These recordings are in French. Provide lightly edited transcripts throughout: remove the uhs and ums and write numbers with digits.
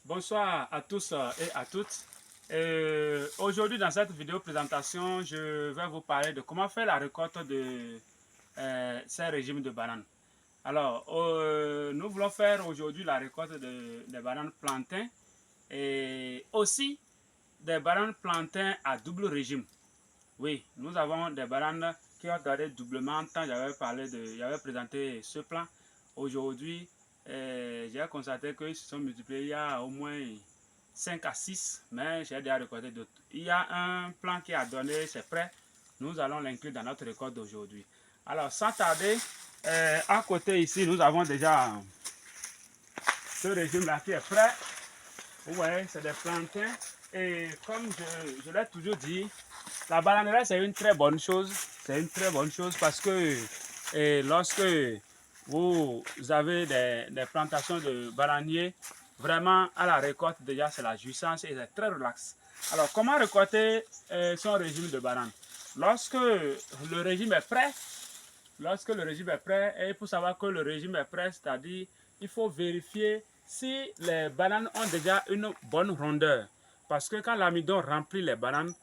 Bonsoir à tous et à toutes. Aujourd'hui, dans cette vidéo présentation, je vais vous parler de comment faire la récolte de ces régimes de bananes. Alors, nous voulons faire aujourd'hui la récolte des bananes plantains et aussi des bananes plantains à double régime. Oui, nous avons des bananes qui ont gardé doublement tant j'avais présenté ce plan. Aujourd'hui, j'ai constaté qu'ils se sont multipliés. Il y a au moins 5 à 6, mais j'ai déjà récolté d'autres. Il y a un plan qui a donné, c'est prêt. Nous allons l'inclure dans notre récolte d'aujourd'hui. Alors, sans tarder, à côté ici, nous avons déjà ce régime-là qui est prêt. Vous voyez, c'est des plantains. Et comme je l'ai toujours dit, la bananerie, c'est une très bonne chose. C'est une très bonne chose parce que lorsque vous avez des plantations de bananiers, vraiment à la récolte, déjà, c'est la jouissance et c'est très relax. Alors, comment récolter son régime de banane? Lorsque le régime est prêt, et il faut savoir que le régime est prêt, c'est-à-dire il faut vérifier si les bananes ont déjà une bonne rondeur. Parce que quand l'amidon remplit les bananes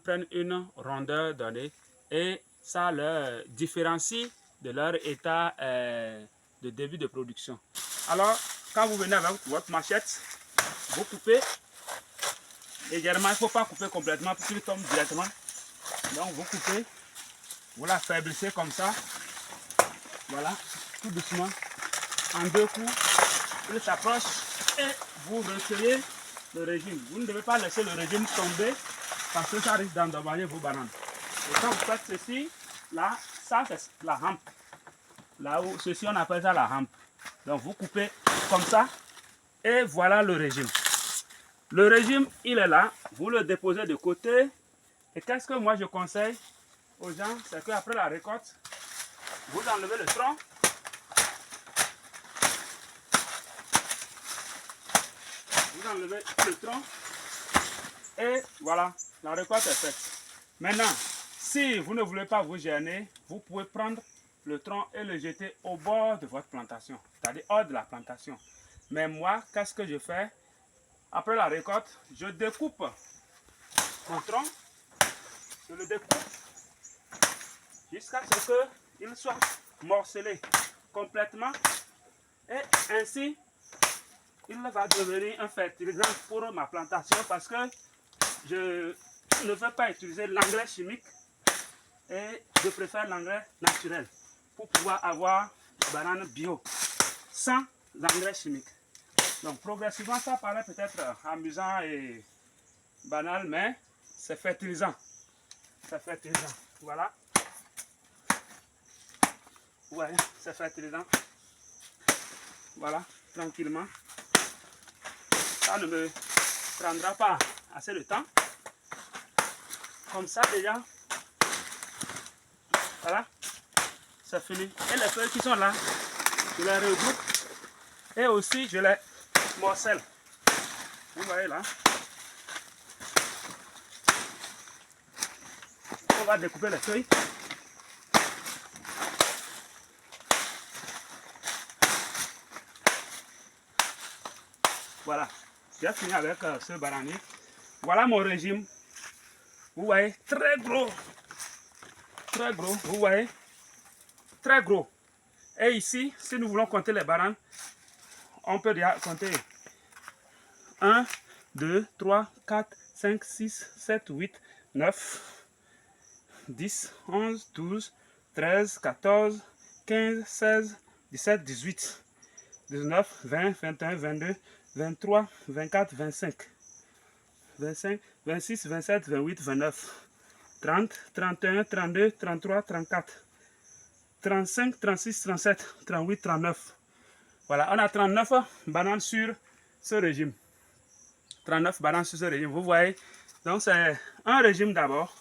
prennent une rondeur donnée et ça leur différencie de leur état de début de production. Alors, quand vous venez avec votre machette, vous coupez. Légèrement, il ne faut pas couper complètement pour qu'il tombe directement. Donc, vous coupez, vous l'affaiblissez comme ça. Voilà, tout doucement, en deux coups, il s'approche et vous recueillez le régime. Vous ne devez pas laisser le régime tomber parce que ça risque d'endommager vos bananes. Et quand vous faites ceci, là, ça c'est la hampe. Là où ceci on appelle ça la hampe. Donc vous coupez comme ça et voilà le régime. Le régime, il est là, vous le déposez de côté. Et qu'est-ce que moi je conseille aux gens, c'est qu'après la récolte, vous enlevez le tronc. Vous enlevez le tronc et voilà, la récolte est faite. Maintenant, si vous ne voulez pas vous gêner, vous pouvez prendre le tronc et le jeter au bord de votre plantation, c'est-à-dire hors de la plantation. Mais moi, qu'est-ce que je fais? Après la récolte, je découpe mon tronc, je le découpe jusqu'à ce qu'il soit morcelé complètement et ainsi il va devenir un fertilisant pour ma plantation parce que je ne veux pas utiliser l'engrais chimique et je préfère l'engrais naturel pour pouvoir avoir des bananes bio sans engrais chimique. Donc progressivement ça paraît peut-être amusant et banal, mais c'est fertilisant. C'est fertilisant. Voilà. Ouais, c'est fertilisant. Voilà, tranquillement. Ça ne me prendra pas assez de temps. Comme ça déjà, voilà, c'est fini. Et les feuilles qui sont là, je les regroupe et aussi je les morcelle. Vous voyez là. On va découper les feuilles. Voilà, j'ai fini avec ce bananier. Voilà mon régime. Vous voyez, très gros. Très gros, vous voyez. Très gros. Et ici, si nous voulons compter les bananes, on peut déjà compter 1, 2, 3, 4, 5, 6, 7, 8, 9, 10, 11, 12, 13, 14, 15, 16, 17, 18, 19, 20, 21, 22, 23, 24, 25, 25, 26, 27, 28, 29, 30, 31, 32, 33, 34, 35, 36, 37, 38, 39. Voilà, on a 39 bananes sur ce régime. 39 bananes sur ce régime, vous voyez. Donc c'est un régime d'abord.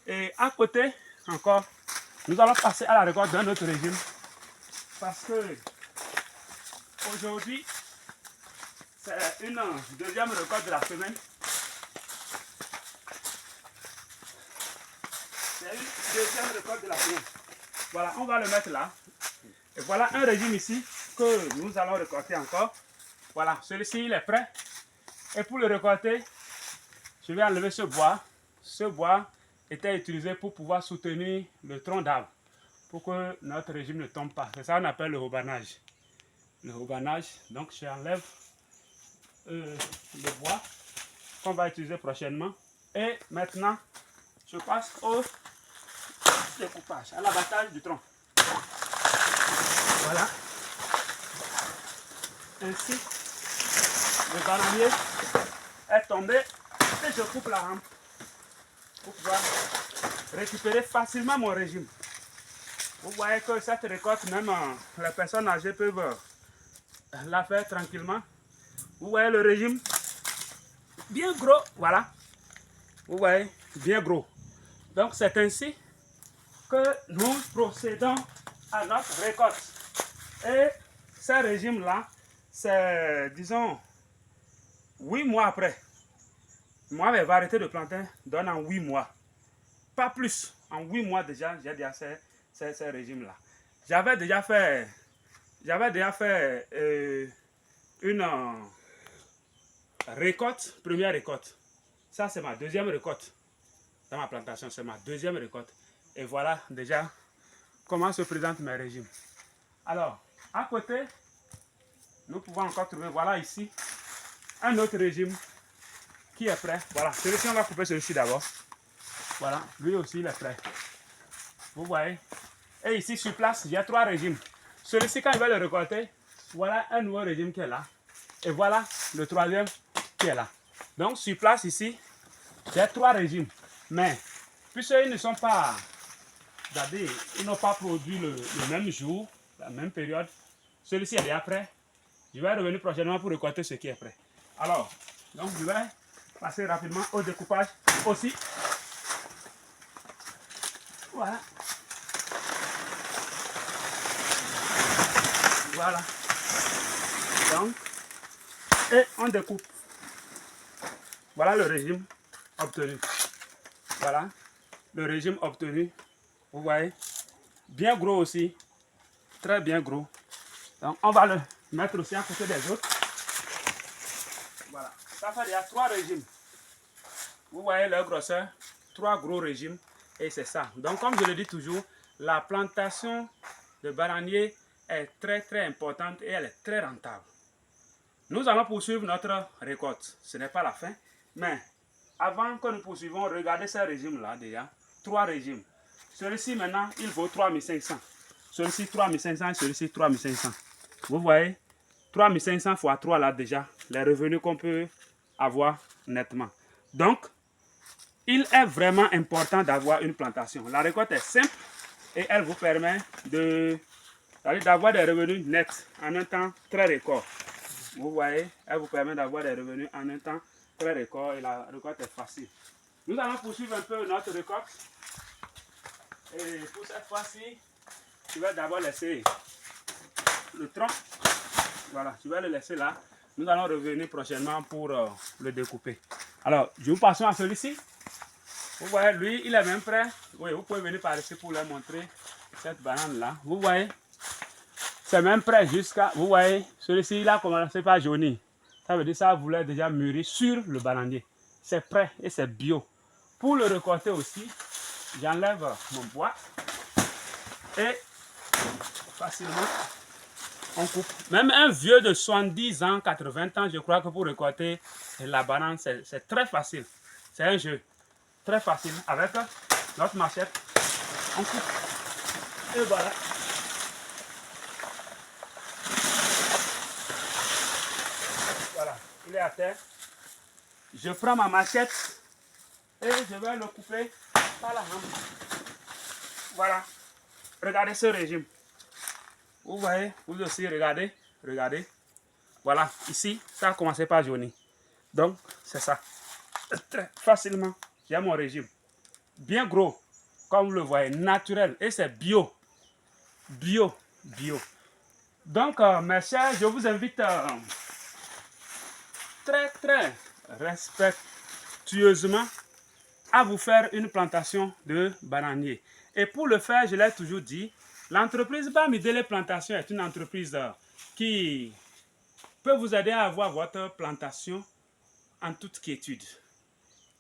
Et à côté, encore, nous allons passer à la récolte d'un autre régime. Parce que aujourd'hui, c'est une deuxième récolte de la semaine. C'est une deuxième récolte de la semaine. Voilà, on va le mettre là. Et voilà un régime ici que nous allons récolter encore. Voilà, celui-ci il est prêt. Et pour le récolter, je vais enlever ce bois. Ce bois était utilisé pour pouvoir soutenir le tronc d'arbre, pour que notre régime ne tombe pas. C'est ça qu'on appelle le haubanage. Le haubanage, donc j'enlève le bois qu'on va utiliser prochainement. Et maintenant, je passe au découpage, à l'abattage du tronc. Voilà. Ainsi, le bananier est tombé et je coupe la rampe pour pouvoir récupérer facilement mon régime. Vous voyez que cette récolte, même les personnes âgées peuvent la faire tranquillement. Vous voyez le régime bien gros, voilà. Vous voyez, bien gros. Donc c'est ainsi que nous procédons à notre récolte. Et ce régime-là, c'est, disons, 8 mois après. Moi, mes variétés de plantains donnent en 8 mois. Pas plus. En 8 mois déjà, j'ai déjà ce régime-là. J'avais déjà fait une récolte, première récolte. Ça, c'est ma deuxième récolte. Dans ma plantation, c'est ma deuxième récolte. Et voilà déjà comment se présentent mes régimes. Alors, à côté, nous pouvons encore trouver, voilà ici, un autre régime qui est prêt. Voilà, celui-ci, on va couper celui-ci d'abord. Voilà, lui aussi, il est prêt. Vous voyez. Et ici, sur place, il y a 3 régimes. Celui-ci, quand il va le récolter, voilà un nouveau régime qui est là. Et voilà le troisième qui est là. Donc, sur place, ici, il y a 3 régimes. Mais, puisqu'ils ne sont pas, c'est-à-dire, ils n'ont pas produit le même jour, la même période, celui-ci est déjà prêt. Je vais revenir prochainement pour récolter ce qui est prêt. Alors, donc je vais passer rapidement au découpage aussi. Voilà. Voilà. Donc, et on découpe. Voilà le régime obtenu. Voilà le régime obtenu. Vous voyez, bien gros aussi, très bien gros. Donc on va le mettre aussi à côté des autres. Voilà, ça fait déjà 3 régimes. Vous voyez leur grosseur, 3 gros régimes et c'est ça. Donc comme je le dis toujours, la plantation de bananier est très importante et elle est très rentable. Nous allons poursuivre notre récolte. Ce n'est pas la fin, mais avant que nous poursuivons, regardez ce régime-là déjà. 3 régimes. Celui-ci maintenant, il vaut 3500. Celui-ci 3500 et celui-ci 3500. Vous voyez, 3500 fois 3 là déjà, les revenus qu'on peut avoir nettement. Donc, il est vraiment important d'avoir une plantation. La récolte est simple et elle vous permet d'avoir des revenus nets en un temps très record. Vous voyez, elle vous permet d'avoir des revenus en un temps très record et la récolte est facile. Nous allons poursuivre un peu notre récolte. Et pour cette fois-ci, je vais d'abord laisser le tronc. Voilà, je vais le laisser là. Nous allons revenir prochainement pour le découper. Alors, je vous passe à celui-ci. Vous voyez, lui, il est même prêt. Oui, vous pouvez venir par ici pour leur montrer cette banane-là. Vous voyez, c'est même prêt jusqu'à... Vous voyez, celui-ci, il a commencé par jaunir. Ça veut dire que ça voulait déjà mûrir sur le bananier. C'est prêt et c'est bio. Pour le récolter aussi, j'enlève mon bois et facilement on coupe. Même un vieux de 70 ans, 80 ans, je crois que pour récolter la banane, c'est très facile. C'est un jeu très facile. Avec notre machette, on coupe. Et voilà. Voilà, il est à terre. Je prends ma machette et je vais le couper par la main. Voilà. Regardez ce régime. Vous voyez, vous aussi, regardez. Regardez. Voilà, ici, ça a commencé par jaunir. Donc, c'est ça. Très facilement, j'ai mon régime. Bien gros, comme vous le voyez, naturel. Et c'est bio. Bio. Bio. Donc, mes chers, je vous invite très respectueusement à vous faire une plantation de bananier. Et pour le faire, je l'ai toujours dit, l'entreprise Bamidele Plantation est une entreprise qui peut vous aider à avoir votre plantation en toute quiétude.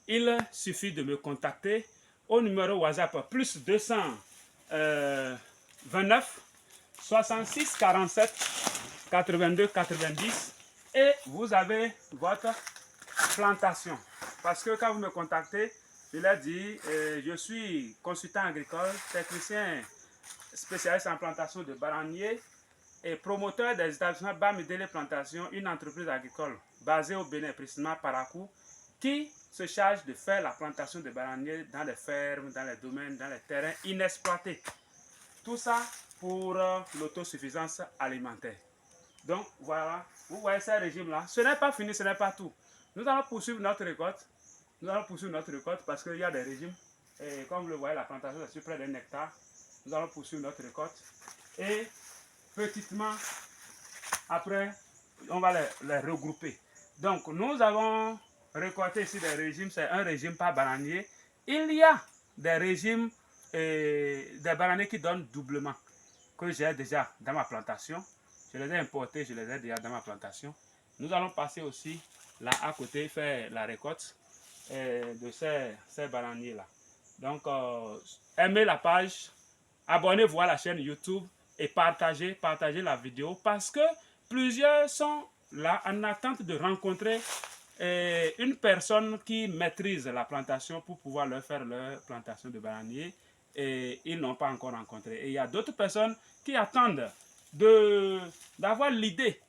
Il suffit de me contacter au numéro WhatsApp plus 229 66 47 82 90 et vous avez votre plantation. Parce que quand vous me contactez, je l'ai dit, je suis consultant agricole, technicien spécialiste en plantation de bananiers et promoteur des établissements Bamidele Plantation, une entreprise agricole basée au Bénin, précisément Parakou, qui se charge de faire la plantation de bananiers dans les fermes, dans les domaines, dans les terrains inexploités. Tout ça pour l'autosuffisance alimentaire. Donc voilà, vous voyez ce régime-là. Ce n'est pas fini, ce n'est pas tout. Nous allons poursuivre notre récolte. Nous allons poursuivre notre récolte parce qu'il y a des régimes. Et comme vous le voyez, la plantation est sur près d'un hectare. Nous allons poursuivre notre récolte. Et petitement, après, on va les regrouper. Donc, nous avons récolté ici des régimes. C'est un régime par bananier. Il y a des régimes, des bananiers qui donnent doublement, que j'ai déjà dans ma plantation. Je les ai importés, je les ai déjà dans ma plantation. Nous allons passer aussi là à côté, faire la récolte de ces bananiers-là. Donc, aimez la page, abonnez-vous à la chaîne YouTube et partagez la vidéo parce que plusieurs sont là en attente de rencontrer une personne qui maîtrise la plantation pour pouvoir leur faire leur plantation de bananiers et ils n'ont pas encore rencontré. Et il y a d'autres personnes qui attendent d'avoir l'idée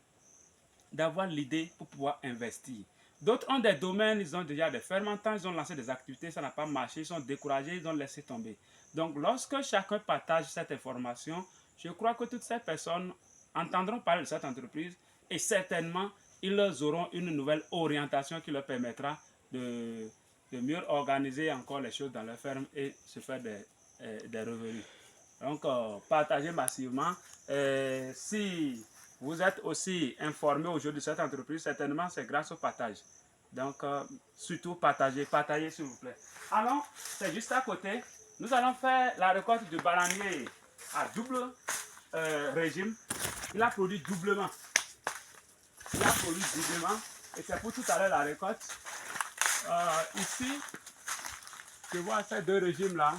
pour pouvoir investir. D'autres ont des domaines, ils ont déjà des fermentants, ils ont lancé des activités, ça n'a pas marché, ils sont découragés, ils ont laissé tomber. Donc lorsque chacun partage cette information, je crois que toutes ces personnes entendront parler de cette entreprise et certainement ils auront une nouvelle orientation qui leur permettra de mieux organiser encore les choses dans leur ferme et se faire des revenus. Donc, partagez massivement. Si vous êtes aussi informé aujourd'hui de cette entreprise, certainement c'est grâce au partage. Donc, surtout partagez s'il vous plaît. Alors, c'est juste à côté. Nous allons faire la récolte du bananier à double régime. Il a produit doublement. Et c'est pour tout à l'heure la récolte. Ici, je vois ces deux régimes-là.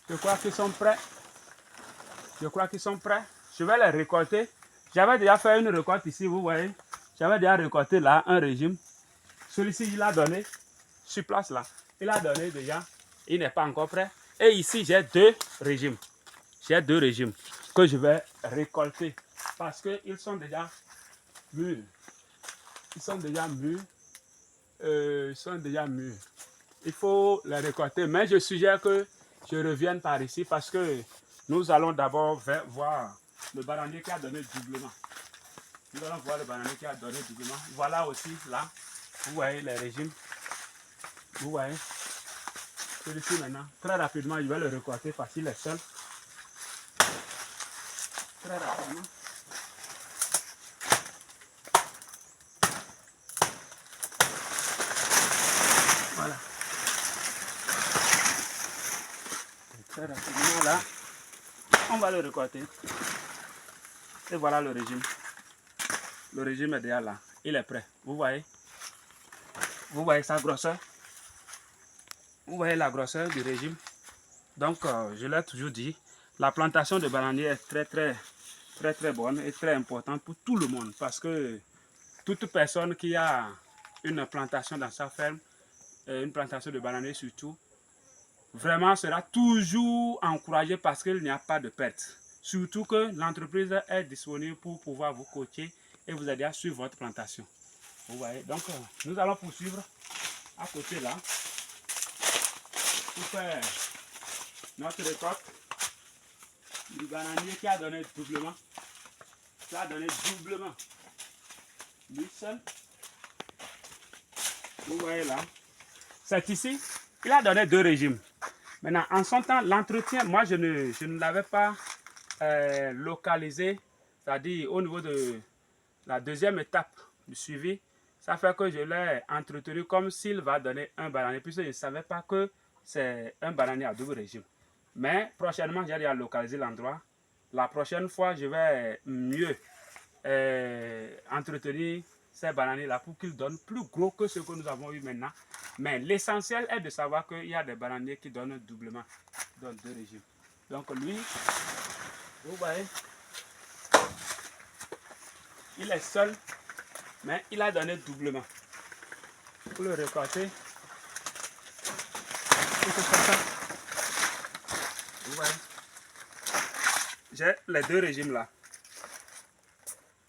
Je crois qu'ils sont prêts. Je vais les récolter. J'avais déjà fait une récolte ici, vous voyez. J'avais déjà récolté là un régime. Celui-ci, il a donné sur place là. Il a donné déjà. Il n'est pas encore prêt. Et ici, j'ai deux régimes. Que je vais récolter parce qu'ils sont déjà mûrs. Ils sont déjà mûrs. Il faut les récolter. Mais je suggère que je revienne par ici parce que nous allons d'abord voir le bananier qui a donné doublement. Voilà aussi là. Vous voyez les régimes. Vous voyez. Celui-ci maintenant. Très rapidement, je vais le récolter parce qu'il est seul. Très rapidement. Voilà. Très rapidement là. On va le récolter. Et voilà le régime. Le régime est déjà là. Il est prêt. Vous voyez sa grosseur. Vous voyez la grosseur du régime. Donc, je l'ai toujours dit, la plantation de bananiers est très bonne et très importante pour tout le monde. Parce que toute personne qui a une plantation dans sa ferme, une plantation de bananiers surtout, vraiment sera toujours encouragée parce qu'il n'y a pas de perte. Surtout que l'entreprise est disponible pour pouvoir vous coacher et vous aider à suivre votre plantation. Vous voyez, donc nous allons poursuivre à côté là pour faire notre récolte du bananier qui a donné doublement. Lui seul. Vous voyez là. C'est ici. Il a donné deux régimes. Maintenant, en son temps, l'entretien, moi je ne l'avais pas localisé, c'est-à-dire au niveau de la deuxième étape du suivi. Ça fait que je l'ai entretenu comme s'il va donner un bananier, puisque je ne savais pas que c'est un bananier à double régime. Mais prochainement, j'ai déjà localisé l'endroit. La prochaine fois, je vais mieux entretenir ces bananiers-là pour qu'ils donnent plus gros que ce que nous avons eu maintenant. Mais l'essentiel est de savoir qu'il y a des bananiers qui donnent doublement, dans 2 régimes. Donc lui, vous voyez, il est seul, mais il a donné doublement. Pour le récolter, il faut faire ça. Vous voyez, j'ai les 2 régimes là.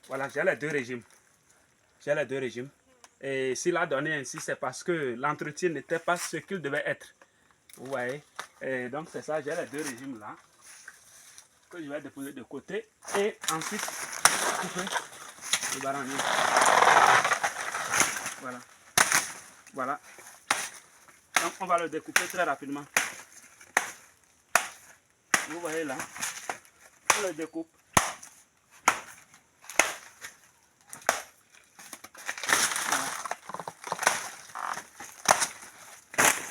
Voilà, j'ai les 2 régimes. J'ai les 2 régimes. Et s'il a donné ainsi, c'est parce que l'entretien n'était pas ce qu'il devait être. Vous voyez. Et donc c'est ça, j'ai les 2 régimes là. Que je vais déposer de côté. Et ensuite, couper le bananier. Voilà. Voilà. Donc on va le découper très rapidement. Vous voyez là. On le découpe.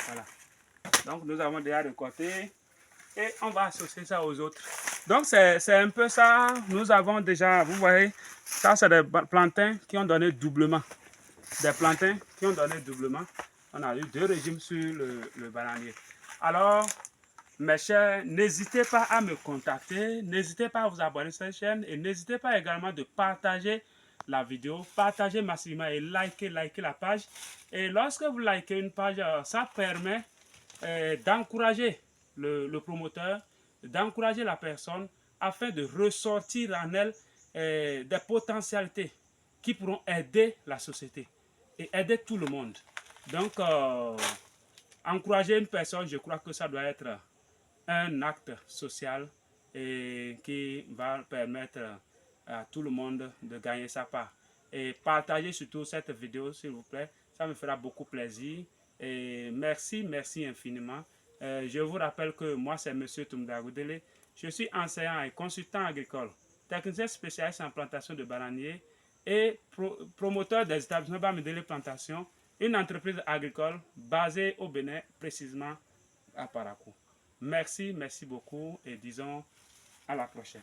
Voilà. Donc nous avons déjà récolté et on va associer ça aux autres. Donc c'est un peu ça. Nous avons déjà, vous voyez, ça c'est des plantains qui ont donné doublement. Des plantains qui ont donné doublement. On a eu 2 régimes sur le bananier. Alors, mes chers, n'hésitez pas à me contacter, n'hésitez pas à vous abonner à cette chaîne et n'hésitez pas également de partager la vidéo, partager massivement et liker la page. Et lorsque vous likez une page, ça permet d'encourager le promoteur, d'encourager la personne afin de ressortir en elle des potentialités qui pourront aider la société et aider tout le monde. Donc, encourager une personne, je crois que ça doit être un acte social et qui va permettre à tout le monde de gagner sa part. Et partagez surtout cette vidéo, s'il vous plaît. Ça me fera beaucoup plaisir. Et merci infiniment. Je vous rappelle que moi, c'est M. Toumda Goudele. Je suis enseignant et consultant agricole, technicien spécialiste en plantation de bananiers et promoteur des établissements Bamidele Plantation, une entreprise agricole basée au Bénin, précisément à Parakou. Merci beaucoup et disons à la prochaine.